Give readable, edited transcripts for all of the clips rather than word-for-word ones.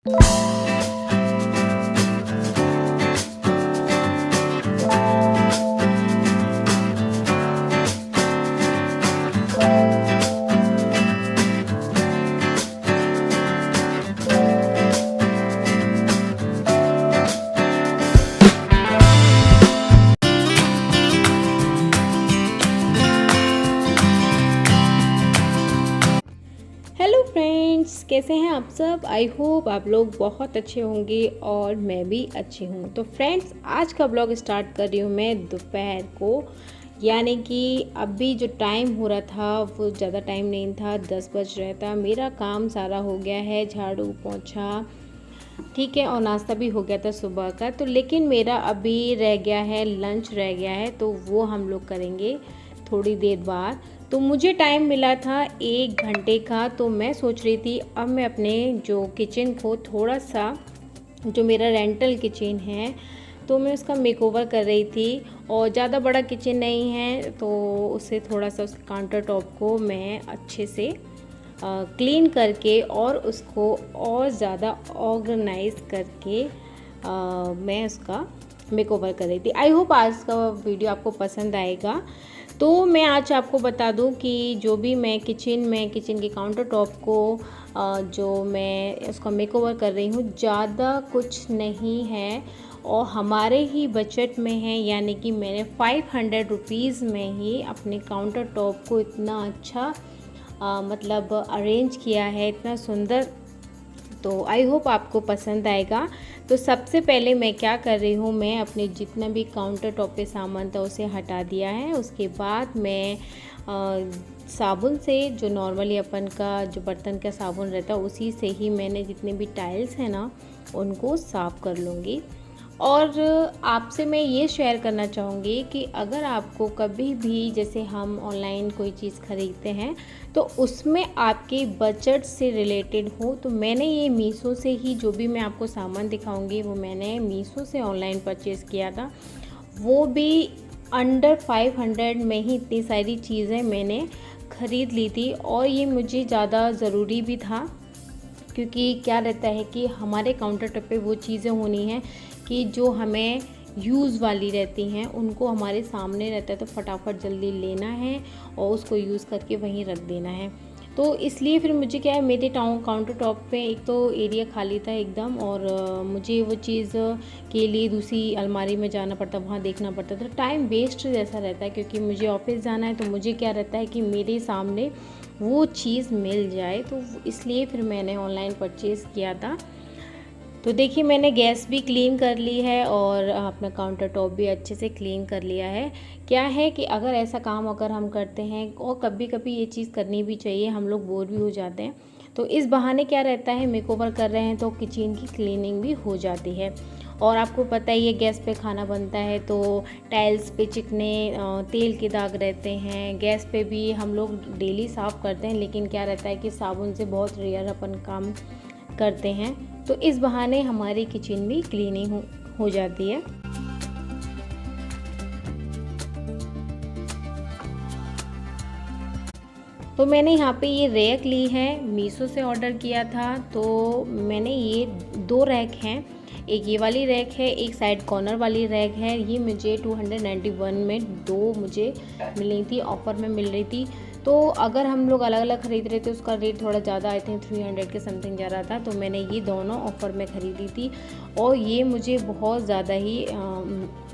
Hello friends, कैसे हैं आप सब। आई होप आप लोग बहुत अच्छे होंगे और मैं भी अच्छी हूँ। तो फ्रेंड्स, आज का ब्लॉग स्टार्ट कर रही हूँ मैं दोपहर को, यानी कि अभी जो टाइम हो रहा था वो ज़्यादा टाइम नहीं था, 10 बज रहा था। मेरा काम सारा हो गया है, झाड़ू पोंछा ठीक है, और नाश्ता भी हो गया था सुबह का। तो लेकिन मेरा अभी रह गया है, लंच रह गया है, तो वो हम लोग करेंगे थोड़ी देर बाद। तो मुझे टाइम मिला था 1 घंटे का, तो मैं सोच रही थी अब मैं अपने जो किचन को थोड़ा सा, जो मेरा रेंटल किचन है, तो मैं उसका मेकओवर कर रही थी। और ज़्यादा बड़ा किचन नहीं है, तो उससे थोड़ा सा उस काउंटर टॉप को मैं अच्छे से क्लीन करके और उसको और ज़्यादा ऑर्गेनाइज करके मैं उसका मेकओवर कर रही थी। आई होप आज का वीडियो आपको पसंद आएगा। तो मैं आज आपको बता दूं कि जो भी मैं किचन के काउंटर टॉप को जो मैं उसका मेकओवर कर रही हूँ, ज़्यादा कुछ नहीं है और हमारे ही बजट में है। यानी कि मैंने 500 रुपीज़ में ही अपने काउंटर टॉप को इतना अच्छा मतलब अरेंज किया है, इतना सुंदर। तो आई होप आपको पसंद आएगा। तो सबसे पहले मैं क्या कर रही हूँ, मैं अपने जितना भी काउंटर टॉप पे सामान था उसे हटा दिया है। उसके बाद मैं साबुन से, जो नॉर्मली अपन का जो बर्तन का साबुन रहता है, उसी से ही मैंने जितने भी टाइल्स हैं ना उनको साफ़ कर लूँगी। और आपसे मैं ये शेयर करना चाहूँगी कि अगर आपको कभी भी, जैसे हम ऑनलाइन कोई चीज़ ख़रीदते हैं, तो उसमें आपके बजट से रिलेटेड हो, तो मैंने ये मीशो से ही, जो भी मैं आपको सामान दिखाऊंगी वो मैंने मीशो से ऑनलाइन परचेज़ किया था। वो भी अंडर 500 में ही इतनी सारी चीज़ें मैंने ख़रीद ली थी। और ये मुझे ज़्यादा ज़रूरी भी था, क्योंकि क्या रहता है कि हमारे काउंटर टॉप पे वो चीज़ें होनी हैं कि जो हमें यूज़ वाली रहती हैं, उनको हमारे सामने रहता है, तो फटाफट जल्दी लेना है और उसको यूज़ करके वहीं रख देना है। तो इसलिए फिर मुझे क्या है, मेरे काउंटर टॉप पे एक तो एरिया खाली था एकदम, और मुझे वो चीज़ के लिए दूसरी अलमारी में जाना पड़ता, वहाँ देखना पड़ता था। टाइम वेस्ट जैसा रहता है, क्योंकि मुझे ऑफिस जाना है, तो मुझे क्या रहता है कि मेरे सामने वो चीज़ मिल जाए। तो इसलिए फिर मैंने ऑनलाइन परचेज़ किया था। तो देखिए, मैंने गैस भी क्लीन कर ली है और अपना काउंटर टॉप भी अच्छे से क्लीन कर लिया है। क्या है कि अगर ऐसा काम अगर हम करते हैं, और कभी कभी ये चीज़ करनी भी चाहिए, हम लोग बोर भी हो जाते हैं, तो इस बहाने क्या रहता है, मेकओवर कर रहे हैं तो किचन की क्लीनिंग भी हो जाती है। और आपको पता ही है, गैस पे खाना बनता है तो टाइल्स पे चिकने तेल के दाग रहते हैं। गैस पे भी हम लोग डेली साफ़ करते हैं, लेकिन क्या रहता है कि साबुन से बहुत रेयर अपन काम करते हैं। तो इस बहाने हमारी किचन भी क्लीनिंग हो जाती है। तो मैंने यहाँ पे ये रैक ली है, मीशो से ऑर्डर किया था। तो मैंने ये 2 रैक हैं, एक ये वाली रैक है, एक साइड कॉर्नर वाली रैक है। ये मुझे 291 में 2 मुझे मिली थी, ऑफ़र में मिल रही थी। तो अगर हम लोग अलग अलग ख़रीद रहे थे, उसका रेट थोड़ा ज़्यादा, आई थिंक 300 के समथिंग जा रहा था। तो मैंने ये दोनों ऑफ़र में ख़रीदी थी, और ये मुझे बहुत ज़्यादा ही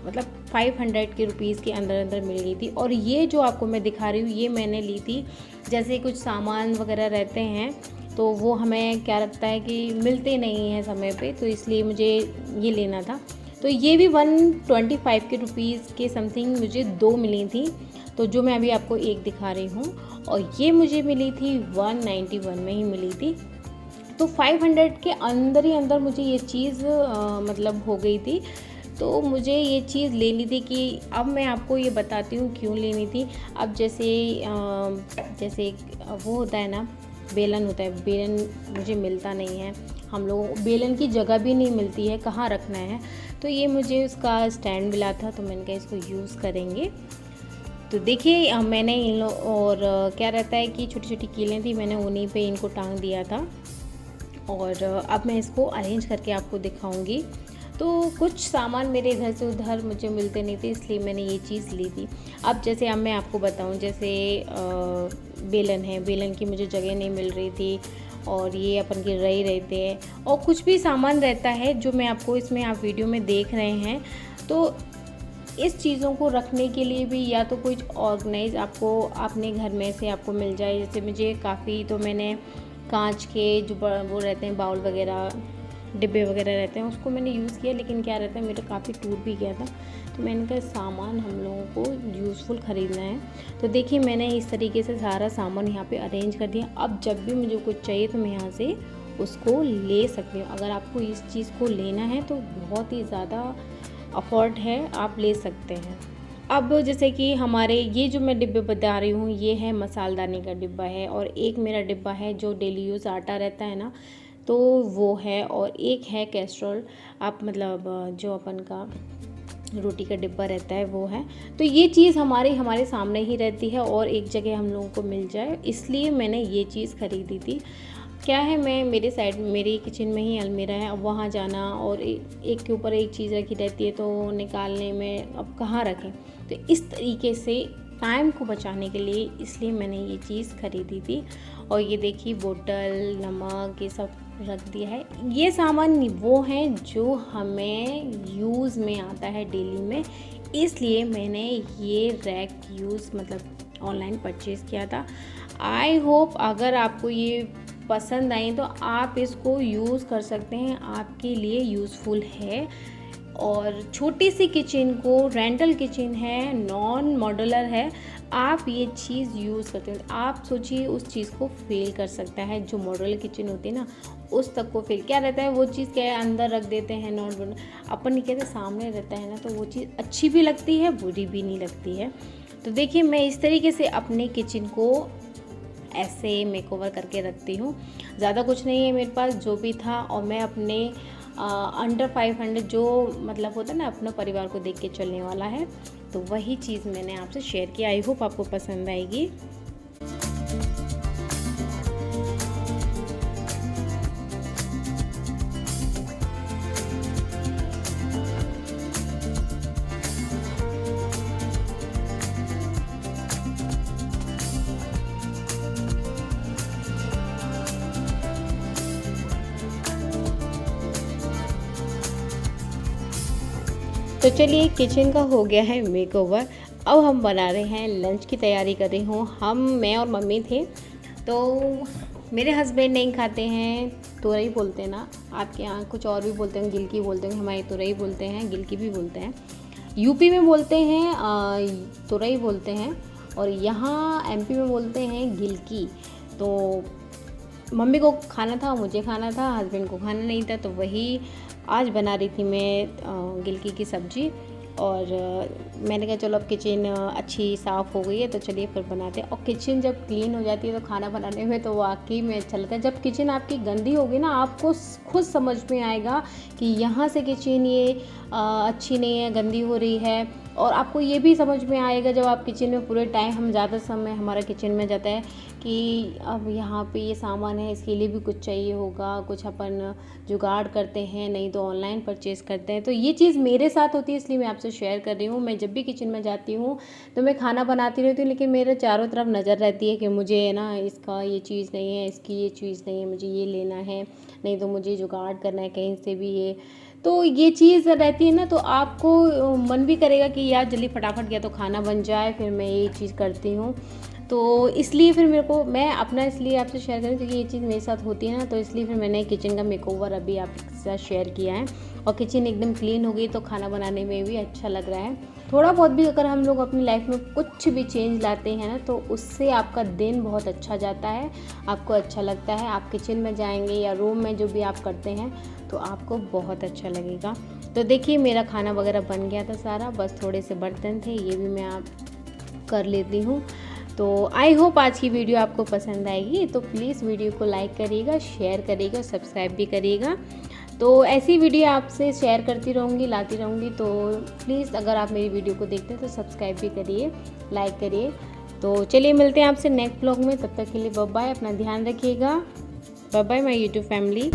मतलब 500 के रुपीज़ के अंदर अंदर मिल गई थी। और ये जो आपको मैं दिखा रही हूँ, ये मैंने ली थी, जैसे कुछ सामान वगैरह रहते हैं तो वो हमें क्या लगता है कि मिलते नहीं हैं समय पे, तो इसलिए मुझे ये लेना था। तो ये भी 125 के रुपीज़ के समथिंग मुझे 2 मिली थी। तो जो मैं अभी आपको एक दिखा रही हूँ, और ये मुझे मिली थी 191 में ही मिली थी। तो 500 के अंदर ही अंदर मुझे ये चीज़ मतलब हो गई थी। तो मुझे ये चीज़ लेनी थी। कि अब मैं आपको ये बताती हूँ क्यों लेनी थी। अब जैसे वो होता है ना, बेलन होता है, बेलन मुझे मिलता नहीं है, हम लोग बेलन की जगह भी नहीं मिलती है, कहाँ रखना है। तो ये मुझे उसका स्टैंड मिला था, तो मैंने कहा इसको यूज़ करेंगे। तो देखिए, मैंने और क्या रहता है कि छोटी छोटी कीलें थी, मैंने उन्हीं पे इनको टांग दिया था। और अब मैं इसको अरेंज करके आपको दिखाऊंगी। तो कुछ सामान मेरे इधर से उधर मुझे मिलते नहीं थे, इसलिए मैंने ये चीज़ ली थी। अब जैसे अब मैं आपको बताऊं, जैसे बेलन है, बेलन की मुझे जगह नहीं मिल रही थी और ये अपन गिर रही रहते हैं, और कुछ भी सामान रहता है जो मैं आपको इसमें आप वीडियो में देख रहे हैं। तो इस चीज़ों को रखने के लिए भी या तो कुछ ऑर्गेनाइज आपको अपने घर में से आपको मिल जाए। जैसे मुझे काफ़ी, तो मैंने कांच के जो वो रहते हैं बाउल वगैरह, डिब्बे वगैरह रहते हैं, उसको मैंने यूज़ किया, लेकिन क्या रहता है मेरा काफ़ी टूट भी गया था। तो मैंने कहा सामान हम लोगों को यूज़फुल ख़रीदना है। तो देखिए मैंने इस तरीके से सारा सामान यहाँ पे अरेंज कर दिया। अब जब भी मुझे कुछ चाहिए तो मैं यहाँ से उसको ले सकती हूँ। अगर आपको इस चीज़ को लेना है तो बहुत ही ज़्यादा अफोर्ड है, आप ले सकते हैं। अब जैसे कि हमारे ये जो मैं डिब्बे बता रही हूँ, ये है मसालदानी का डिब्बा है, और एक मेरा डिब्बा है जो डेली यूज़ आटा रहता है ना, तो वो है, और एक है कैस्ट्रोल, आप मतलब जो अपन का रोटी का डिब्बा रहता है वो है। तो ये चीज़ हमारे सामने ही रहती है और एक जगह हम लोगों को मिल जाए, इसलिए मैंने ये चीज़ खरीदी थी। क्या है, मैं मेरे साइड मेरी किचन में ही अलमीरा है, अब वहाँ जाना और एक के ऊपर एक चीज़ रखी रहती है, तो निकालने में अब कहाँ रखें। तो इस तरीके से टाइम को बचाने के लिए इसलिए मैंने ये चीज़ खरीदी थी। और ये देखिए बोतल, नमक, ये सब रख दिया है। ये सामान वो हैं जो हमें यूज़ में आता है डेली में, इसलिए मैंने ये रैक यूज़ मतलब ऑनलाइन परचेज़ किया था। आई होप अगर आपको ये पसंद आई तो आप इसको यूज़ कर सकते हैं, आपके लिए यूज़फुल है। और छोटी सी किचन को, रेंटल किचन है, नॉन मॉड्यूलर है, आप ये चीज़ यूज़ करते हैं, आप सोचिए उस चीज़ को फेल कर सकता है। जो मॉड्यूलर किचन होती है ना, उस तक को फेल क्या रहता है, वो चीज़ क्या है अंदर रख देते हैं, नॉन अपन नहीं कहते, सामने रहता है ना, तो वो चीज़ अच्छी भी लगती है, बुरी भी नहीं लगती है। तो देखिए मैं इस तरीके से अपने किचन को ऐसे मेकओवर करके रखती हूँ। ज़्यादा कुछ नहीं है मेरे पास, जो भी था, और मैं अपने अंडर 500 जो मतलब होता है ना, अपना परिवार को देख के चलने वाला है, तो वही चीज़ मैंने आपसे शेयर की। आई होप आपको पसंद आएगी। तो चलिए किचन का हो गया है मेकओवर। अब हम बना रहे हैं लंच की तैयारी कर रही हूँ। मैं और मम्मी थे, तो मेरे हस्बैंड नहीं खाते हैं, तुरई बोलते हैं ना, आपके यहाँ कुछ और भी बोलते हैं, गिलकी बोलते हैं, हमारे तुरई बोलते हैं, गिलकी भी बोलते हैं। यूपी में बोलते हैं तुरई बोलते हैं, और यहाँ एमपी में बोलते हैं गिलकी। तो मम्मी को खाना था, मुझे खाना था, हस्बैंड को खाना नहीं था, तो वही आज बना रही थी मैं गिलकी की सब्ज़ी। और मैंने कहा चलो अब किचन अच्छी साफ़ हो गई है तो चलिए फिर बनाते हैं। और किचन जब क्लीन हो जाती है तो खाना बनाने में तो वाकई में अच्छा लगता है। जब किचन आपकी गंदी होगी ना, आपको खुद समझ में आएगा कि यहाँ से किचन ये अच्छी नहीं है, गंदी हो रही है। और आपको ये भी समझ में आएगा जब आप किचन में पूरे टाइम, हम ज़्यादा समय हमारा किचन में जाता है कि अब यहाँ पे ये सामान है, इसके लिए भी कुछ चाहिए होगा, कुछ अपन जुगाड़ करते हैं, नहीं तो ऑनलाइन परचेज़ करते हैं। तो ये चीज़ मेरे साथ होती है, इसलिए मैं आपसे शेयर कर रही हूँ। मैं जब भी किचन में जाती हूँ तो मैं खाना बनाती रहती हूँ, लेकिन मेरे चारों तरफ नज़र रहती है कि मुझे ना इसका ये चीज़ नहीं है, इसकी ये चीज़ नहीं है, मुझे ये लेना है, नहीं तो मुझे जुगाड़ करना है कहीं से भी ये। तो ये चीज़ रहती है ना, तो आपको मन भी करेगा कि यार जल्दी फटाफट गया तो खाना बन जाए, फिर मैं ये चीज़ करती हूँ। तो इसलिए फिर मैं अपना इसलिए आपसे शेयर करूँ क्योंकि ये चीज़ मेरे साथ होती है ना, तो इसलिए फिर मैंने किचन का मेकओवर अभी आपके साथ शेयर किया है। और किचन एकदम क्लीन हो गई तो खाना बनाने में भी अच्छा लग रहा है। थोड़ा बहुत भी अगर हम लोग अपनी लाइफ में कुछ भी चेंज लाते हैं ना, तो उससे आपका दिन बहुत अच्छा जाता है, आपको अच्छा लगता है। आप किचन में जाएंगे या रूम में जो भी आप करते हैं तो आपको बहुत अच्छा लगेगा। तो देखिए मेरा खाना वगैरह बन गया था सारा, बस थोड़े से बर्तन थे, ये भी मैं आप कर लेती हूँ। तो आई होप आज की वीडियो आपको पसंद आएगी, तो प्लीज़ वीडियो को लाइक करिएगा, शेयर करिएगा, सब्सक्राइब भी करिएगा। तो ऐसी वीडियो आपसे शेयर करती रहूँगी, लाती रहूँगी। तो प्लीज़ अगर आप मेरी वीडियो को देखते हैं तो सब्सक्राइब भी करिए, लाइक करिए। तो चलिए मिलते हैं आपसे नेक्स्ट ब्लॉग में, तब तक के लिए बाय बाय, अपना ध्यान रखिएगा। Bye bye my YouTube family.